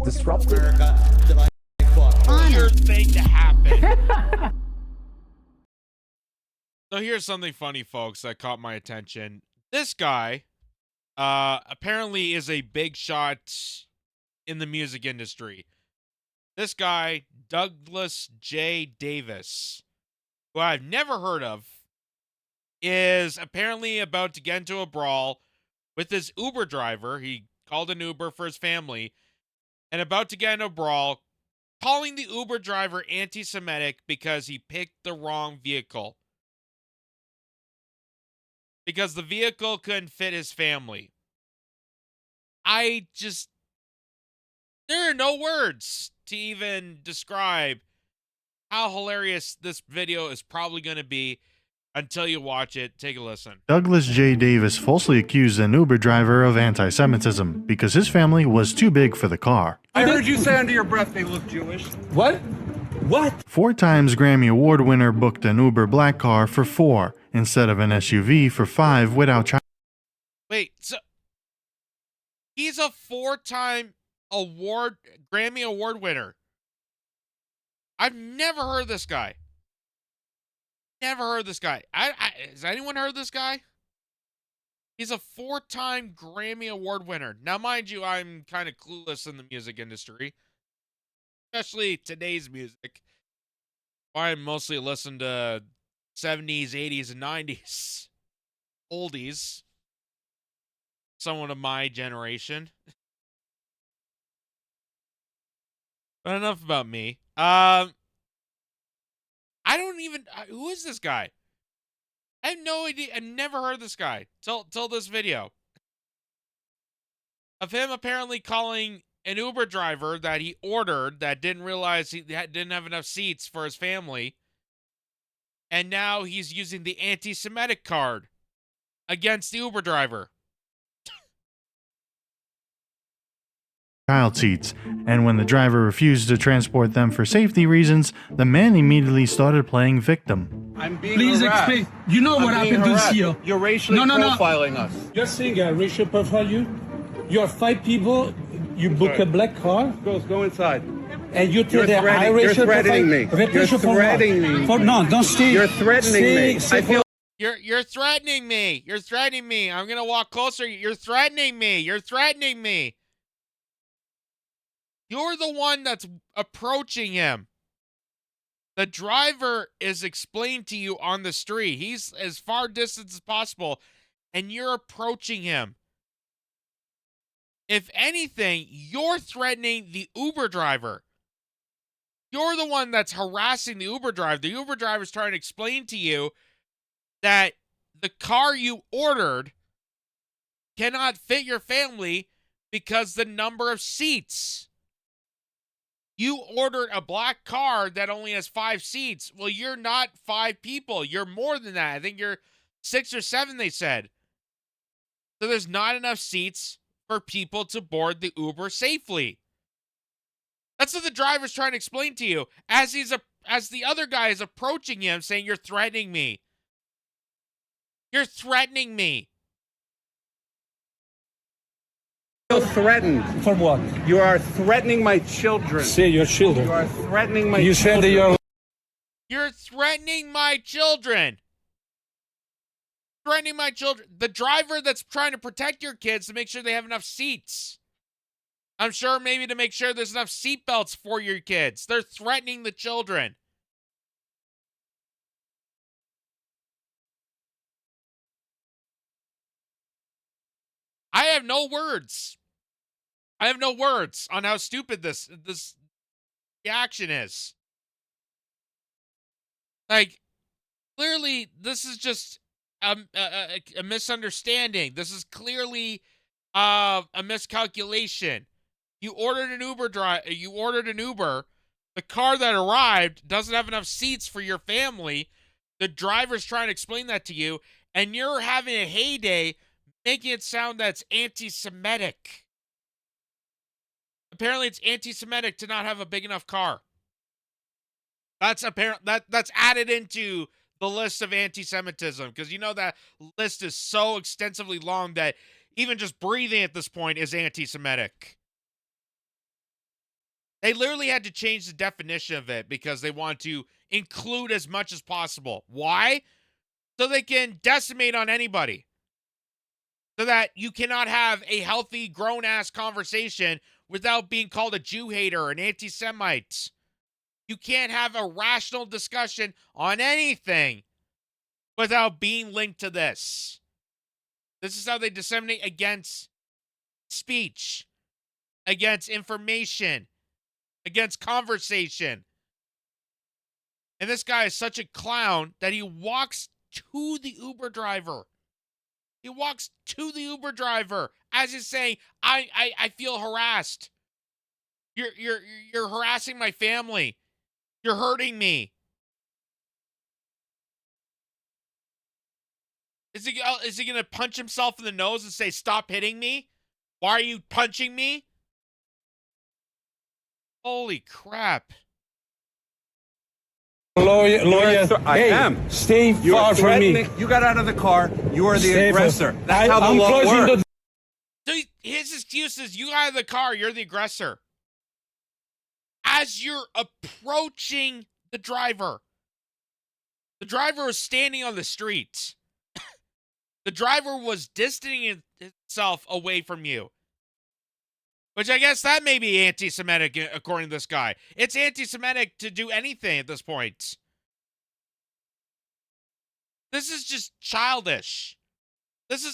disrupted. America, like, fuck. Weird thing to happen. So here's something funny, folks, that caught my attention. This guy, apparently is a big shot in the music industry. This guy, Douglas J. Davis, who I've never heard of, is apparently about to get into a brawl with his Uber driver. He called an Uber for his family and about to get into a brawl, calling the Uber driver anti-Semitic because he picked the wrong vehicle. Because the vehicle couldn't fit his family. There are no words to even describe how hilarious this video is probably going to be until you watch it. Take a listen. Douglas J. Davis falsely accused an Uber driver of anti-Semitism because his family was too big for the car. I heard you say under your breath they look Jewish. What? What? 4 times Grammy Award winner booked an Uber black car for 4 instead of an SUV for 5 without charge. Wait, so he's a 4-time Grammy Award winner. I've never heard of this guy. Never heard of this guy. Has anyone heard of this guy? He's a 4-time Grammy Award winner. Now, mind you, I'm kind of clueless in the music industry, especially today's music. I mostly listen to 70s, 80s, and 90s. Oldies. Someone of my generation. But enough about me. I don't even... who is this guy? I have no idea. I never heard of this guy till this video. Of him apparently calling an Uber driver that he ordered that didn't realize he didn't have enough seats for his family. And now he's using the anti-Semitic card against the Uber driver. Child seats, and when the driver refused to transport them for safety reasons, the man immediately started playing victim. I'm being Please harassed. explain. You know what I'm being happened harassed. this year? You're racially profiling us. You're saying a racial profile you? You're 5 people, you book a black car, Go inside. and you tell You're the high threatening- racial you're threatening me. profile. You're Racial for what? threatening me. No, don't stay. You're threatening me. I feel You're threatening me. You're threatening me. I'm gonna walk closer. You're threatening me. You're threatening me. You're the one that's approaching him. The driver is explained to you on the street. He's as far distance as possible, and you're approaching him. If anything, you're threatening the Uber driver. You're the one that's harassing the Uber driver. The Uber driver is trying to explain to you that the car you ordered cannot fit your family because the number of seats. You ordered a black car that only has 5 seats. Well, you're not 5 people. You're more than that. I think you're 6 or 7, they said. So there's not enough seats for people to board the Uber safely. That's what the driver's trying to explain to you as the other guy is approaching him saying, "You're threatening me. You're threatening me." threatened. For what? You are threatening my children. Say your children. You are threatening my You children. said that you're... You're threatening my children. Threatening my children. The driver that's trying to protect your kids to make sure they have enough seats. I'm sure maybe to make sure there's enough seatbelts for your kids. They're threatening the children. I have no words. I have no words on how stupid this reaction is. Like, clearly, this is just a misunderstanding. This is clearly a miscalculation. You ordered an Uber. The car that arrived doesn't have enough seats for your family. The driver's trying to explain that to you, and you're having a heyday making it sound that's anti-Semitic. Apparently, it's anti-Semitic to not have a big enough car. That's added into the list of anti-Semitism, because you know that list is so extensively long that even just breathing at this point is anti-Semitic. They literally had to change the definition of it because they want to include as much as possible. Why? So they can decimate on anybody. So that you cannot have a healthy, grown-ass conversation without being called a Jew hater or an anti-Semite. You can't have a rational discussion on anything without being linked to this. This is how they disseminate against speech, against information, against conversation. And this guy is such a clown that he walks to the Uber driver. He walks to the Uber driver as he's saying, I feel harassed. You're harassing my family. You're hurting me. Is he gonna punch himself in the nose and say, stop hitting me? Why are you punching me? Holy crap. Lawyer, I hey, am. stay You are far from me. threatening. You got out of the car. You are the Stay far- aggressor. That's how the I'm law closing works. the So his excuse is, you got out of the car, you're the aggressor. As you're approaching the driver is standing on the street. The driver was distancing himself away from you. Which I guess that may be anti-Semitic, according to this guy. It's anti-Semitic to do anything at this point. This is just childish.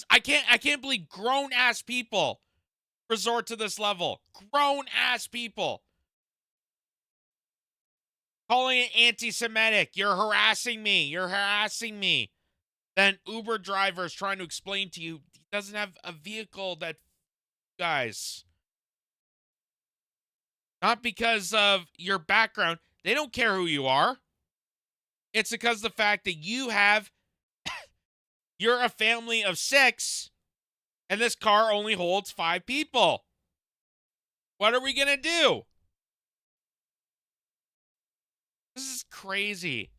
I can't believe grown-ass people resort to this level. Grown-ass people. Calling it anti-Semitic. You're harassing me. You're harassing me. Then Uber driver is trying to explain to you he doesn't have a vehicle that, guys. Not because of your background. They don't care who you are. It's because of the fact that you're a family of 6, and this car only holds 5 people. What are we going to do? This is crazy.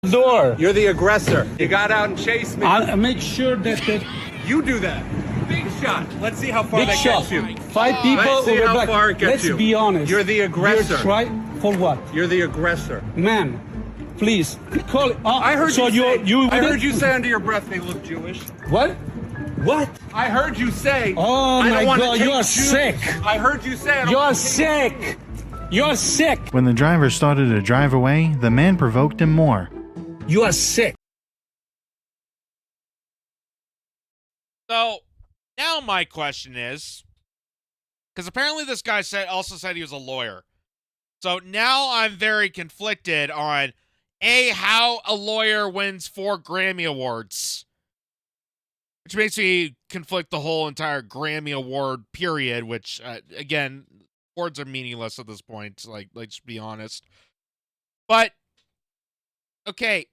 door. You're the aggressor. You got out and chased me. I'll make sure that You do that. Big shot. Let's see how far big that shot. gets you. 5 people Let's see over how black. far it gets Let's you. be honest. You're the aggressor. You're try for what? You're the aggressor. Man, please call it. I heard so you say. you I heard wouldn't- you say under your breath they look Jewish. What? What? I heard you say. Oh I my don't wanna God, take you are Jews. sick. I heard you say. I don't You're wanna take- sick. You're sick. When the driver started to drive away, the man provoked him more. You are sick. So now my question is, because apparently this guy also said he was a lawyer. So now I'm very conflicted on how a lawyer wins 4 Grammy Awards. Which makes me conflict the whole entire Grammy Award period, which, again, awards are meaningless at this point. Like, let's be honest. But, okay,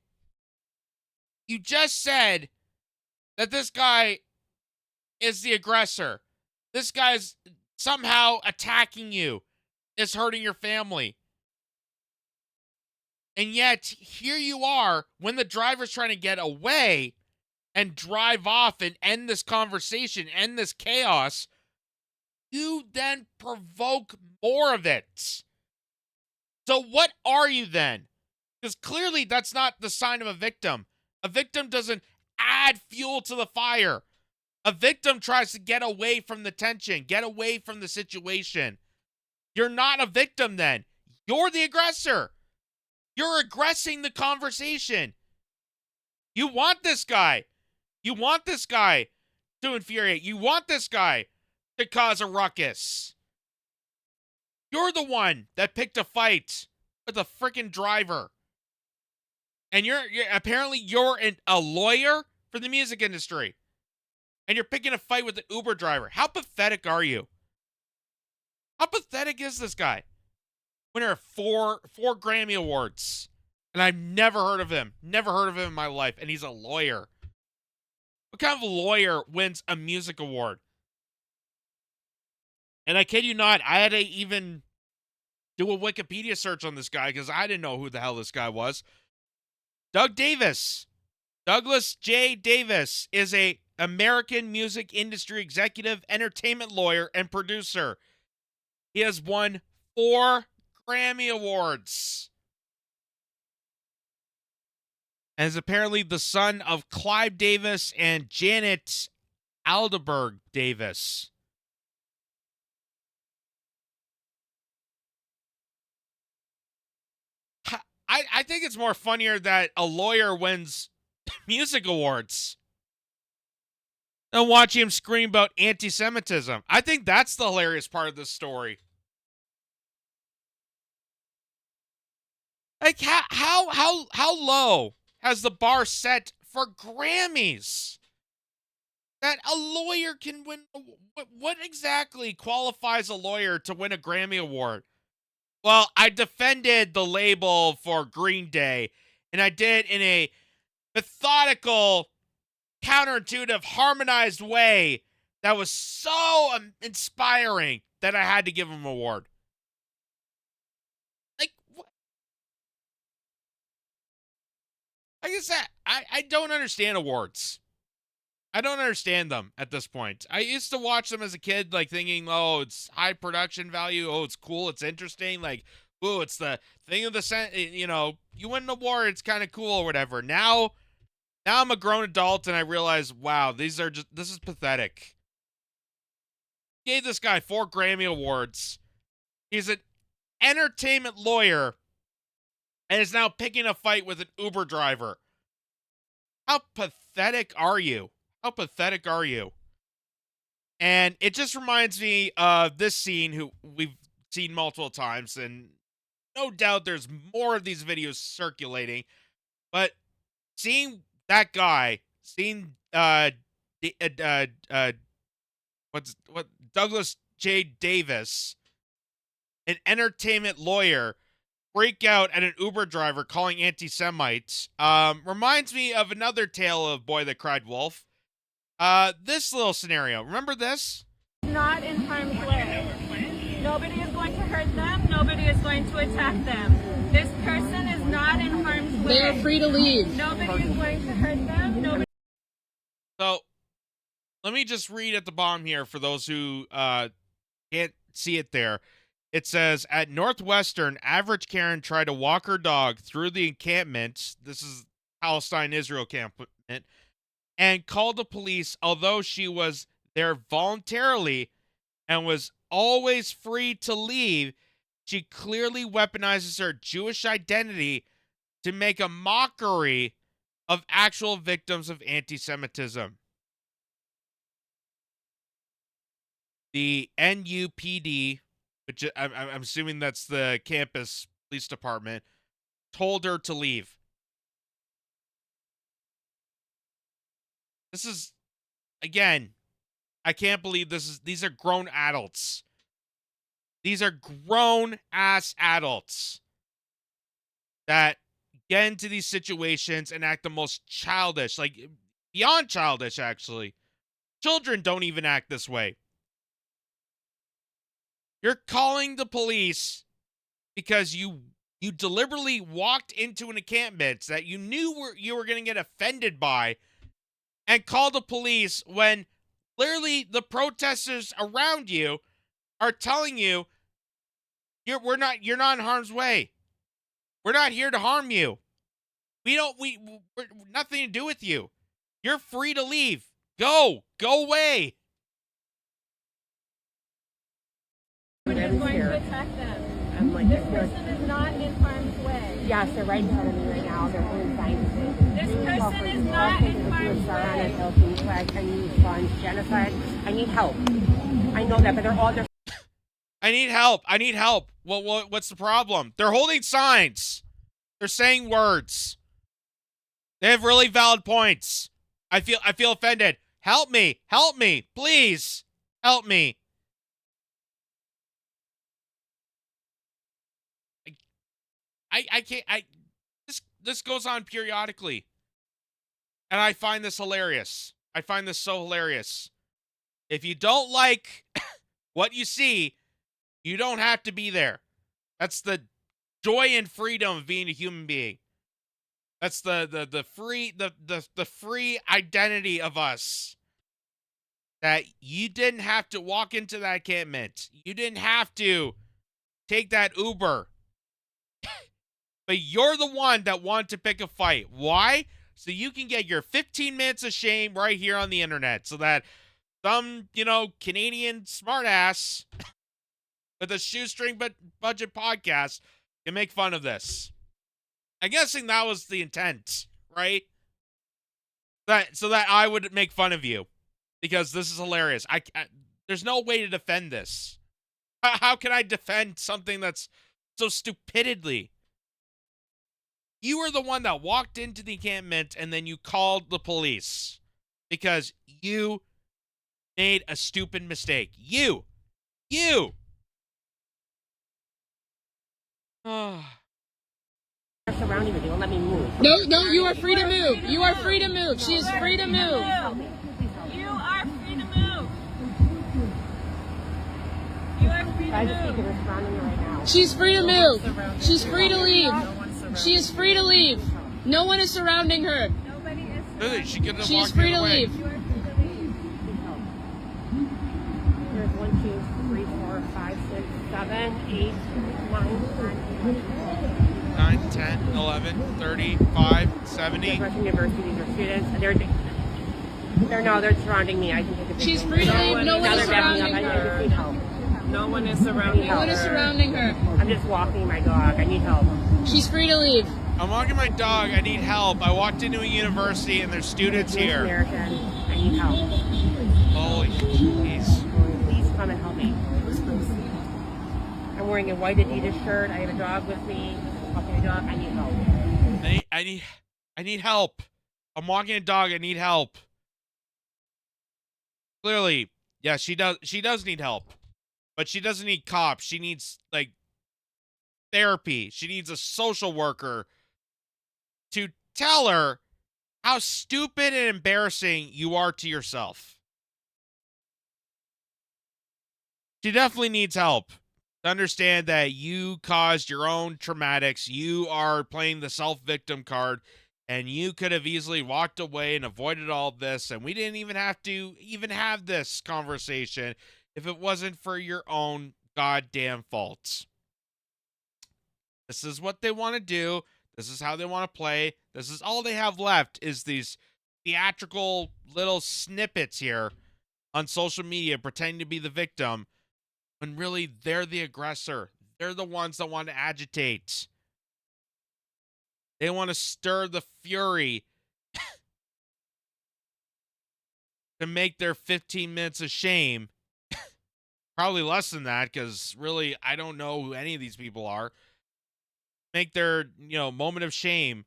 you just said that this guy is the aggressor. This guy's somehow attacking you, is hurting your family. And yet, here you are, when the driver's trying to get away and drive off and end this conversation, end this chaos, you then provoke more of it. So what are you then? Because clearly that's not the sign of a victim. A victim doesn't add fuel to the fire. A victim tries to get away from the tension, get away from the situation. You're not a victim then. You're the aggressor. You're aggressing the conversation. You want this guy. You want this guy to infuriate. You want this guy to cause a ruckus. You're the one that picked a fight with a freaking driver. And you're apparently a lawyer for the music industry. And you're picking a fight with the Uber driver. How pathetic are you? How pathetic is this guy? Winner of four Grammy Awards. And I've never heard of him. Never heard of him in my life. And he's a lawyer. What kind of lawyer wins a music award? And I kid you not, I had to even do a Wikipedia search on this guy because I didn't know who the hell this guy was. Doug Davis. Douglas J. Davis is a American music industry executive, entertainment lawyer, and producer. He has won 4 Grammy Awards. And is apparently the son of Clive Davis and Janet Alderberg Davis. I think it's more funnier that a lawyer wins music awards than watching him scream about anti-Semitism. I think that's the hilarious part of this story. Like, how low has the bar set for Grammys? That a lawyer can win. What exactly qualifies a lawyer to win a Grammy Award? Well, I defended the label for Green Day, and I did in a methodical, counterintuitive, harmonized way that was so inspiring that I had to give him an award. Like, what? Like I said, I don't understand awards. I don't understand them at this point. I used to watch them as a kid, like thinking, oh, it's high production value. Oh, it's cool. It's interesting. Like, ooh, it's the thing of the, you know, you win an award. It's kind of cool or whatever. Now I'm a grown adult and I realize, wow, this is pathetic. Gave this guy 4 Grammy Awards. He's an entertainment lawyer and is now picking a fight with an Uber driver. How pathetic are you? How pathetic are you? And it just reminds me of this scene who we've seen multiple times, and no doubt there's more of these videos circulating. But seeing that guy, seeing Douglas J. Davis, an entertainment lawyer, freak out at an Uber driver calling anti-Semites, reminds me of another tale of Boy That Cried Wolf. This little scenario. Remember this? Not in harm's way. Nobody is going to hurt them. Nobody is going to attack them. This person is not in harm's way. They are free to leave. Nobody is going to hurt them. Nobody. So, let me just read at the bottom here for those who can't see it there. It says, at Northwestern, average Karen tried to walk her dog through the encampment. This is Palestine-Israel encampment. And called the police, although she was there voluntarily and was always free to leave. She clearly weaponizes her Jewish identity to make a mockery of actual victims of anti-Semitism. The NUPD, which I'm assuming that's the campus police department, told her to leave. This is, again, I can't believe these are grown adults. These are grown-ass adults that get into these situations and act the most childish, like, beyond childish, actually. Children don't even act this way. You're calling the police because you deliberately walked into an encampment that you knew you were going to get offended by, and call the police when clearly the protesters around you are telling you you're not in harm's way. We're not here to harm you. We're nothing to do with you. You're free to leave. Go away. Nobody is going to attack them. I'm like, This person is not in harm's way. yes, they're right in front of me right now. They're holding signs. This person is not in harm's way. I need funds, genocide. I need help. I know that, but they're all their. I need help. What's the problem? They're holding signs. They're saying words. They have really valid points. I feel offended. Help me, please, help me. I can't. This goes on periodically, and I find this hilarious. I find this so hilarious. If you don't like what you see, you don't have to be there. That's the joy and freedom of being a human being. That's the free identity of us. that you didn't have to walk into that encampment. You didn't have to take that Uber. But you're the one that wanted to pick a fight. Why? So you can get your 15 minutes of shame right here on the internet so that some, Canadian smartass with a shoestring budget podcast can make fun of this. I'm guessing that was the intent, right? So that I would make fun of you because this is hilarious. There's no way to defend this. How can I defend something that's so stupidly? You were the one that walked into the encampment and then you called the police because you made a stupid mistake. You. They're surrounding me. They won't let me move. No, you are free to move. You are free to move. She is free to move. You are free to move. You are free to Guys, I think move. they're surrounding me right now. She's free to move. She's free to leave. She is free to leave. No one is surrounding her. Nobody is. Really? She could have She is walked free the to other way. leave. You are free to leave. There's 1, 2, 3, 4, 5, 6, 7, 8, 9, 9, 10, 11, 35, 70. Russian University, these are students. They're surrounding me. I can take a picture. She's free to leave. No one Now is they're backing up. surrounding I just her. need help. No one is surrounding No one is surrounding her. I'm just walking my dog. I need help. She's free to leave. I'm walking my dog. I need help. I walked into a university and there's students Native here. American. I need help. Holy jeez. Please come and help me. I'm wearing a white Adidas shirt. I have a dog with me. Walking a dog. I need help. I need help. I'm walking a dog. I need help. Clearly, yeah, she does need help. But she doesn't need cops. She needs, therapy. She needs a social worker to tell her how stupid and embarrassing you are to yourself. She definitely needs help to understand that you caused your own traumatics. You are playing the self-victim card, and you could have easily walked away and avoided all this, and we didn't even have to have this conversation if it wasn't for your own goddamn faults. This is what they want to do. This is how they want to play. This is all they have left is these theatrical little snippets here on social media pretending to be the victim when really they're the aggressor. They're the ones that want to agitate. They want to stir the fury to make their 15 minutes of shame. Probably less than that, because really, I don't know who any of these people are. Make their, moment of shame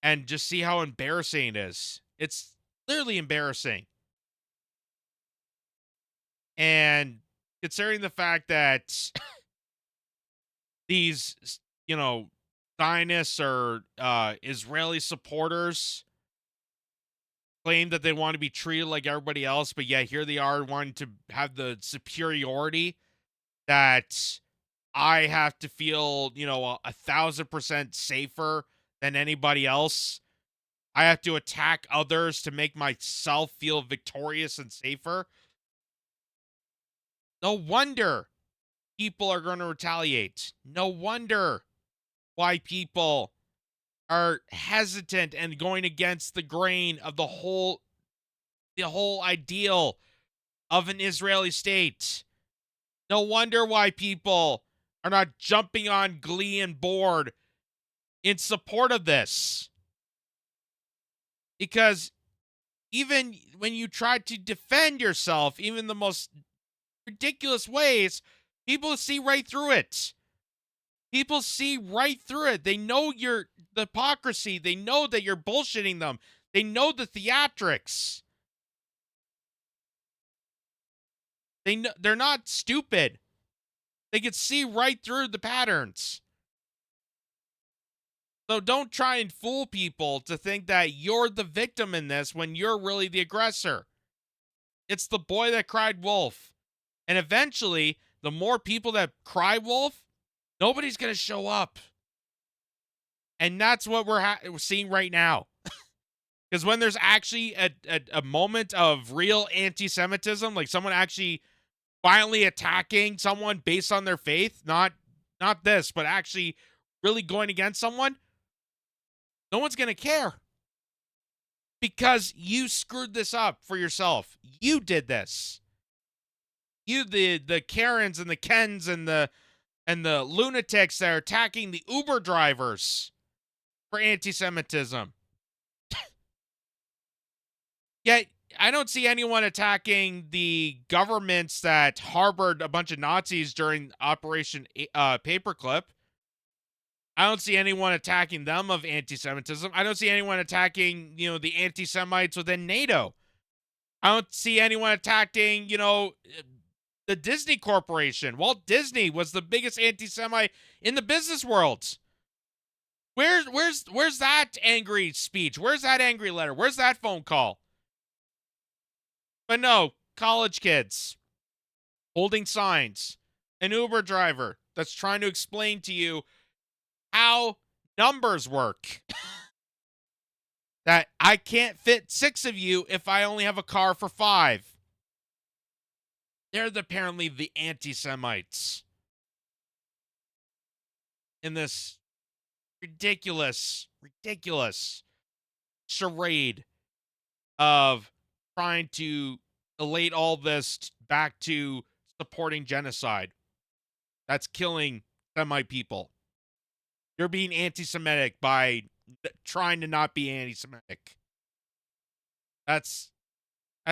and just see how embarrassing it is. It's clearly embarrassing. And considering the fact that these, Zionists or Israeli supporters claim that they want to be treated like everybody else, but yeah, here they are wanting to have the superiority that I have to feel, 1,000% safer than anybody else. I have to attack others to make myself feel victorious and safer. No wonder people are going to retaliate. No wonder why people are hesitant and going against the grain of the whole ideal of an Israeli state. No wonder why people are not jumping on glee and board in support of this. Because even when you try to defend yourself, even the most ridiculous ways, people see right through it. People see right through it. They know the hypocrisy. They know that you're bullshitting them. They know the theatrics. They're not stupid. They can see right through the patterns. So don't try and fool people to think that you're the victim in this when you're really the aggressor. It's the boy that cried wolf. And eventually, the more people that cry wolf, nobody's going to show up. And that's what we're seeing right now. Because when there's actually a moment of real anti-Semitism, like someone actually violently attacking someone based on their faith, not this, but actually really going against someone, no one's going to care. Because you screwed this up for yourself. You did this. You, the Karens and the Kens and the lunatics that are attacking the Uber drivers for anti-Semitism. Yet, I don't see anyone attacking the governments that harbored a bunch of Nazis during Operation Paperclip. I don't see anyone attacking them of anti-Semitism. I don't see anyone attacking, the anti-Semites within NATO. I don't see anyone attacking, the Disney Corporation. Walt Disney was the biggest anti-Semite in the business world. Where's that angry speech? Where's that angry letter? Where's that phone call? But no, college kids holding signs, an Uber driver that's trying to explain to you how numbers work. That I can't fit 6 of you if I only have a car for 5. They're apparently the anti-Semites in this ridiculous charade of trying to elate all this back to supporting genocide that's killing Semite people. You're being anti-Semitic by trying to not be anti-Semitic. That's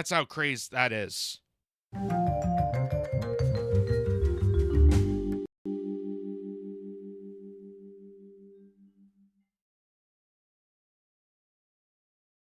how crazy that is.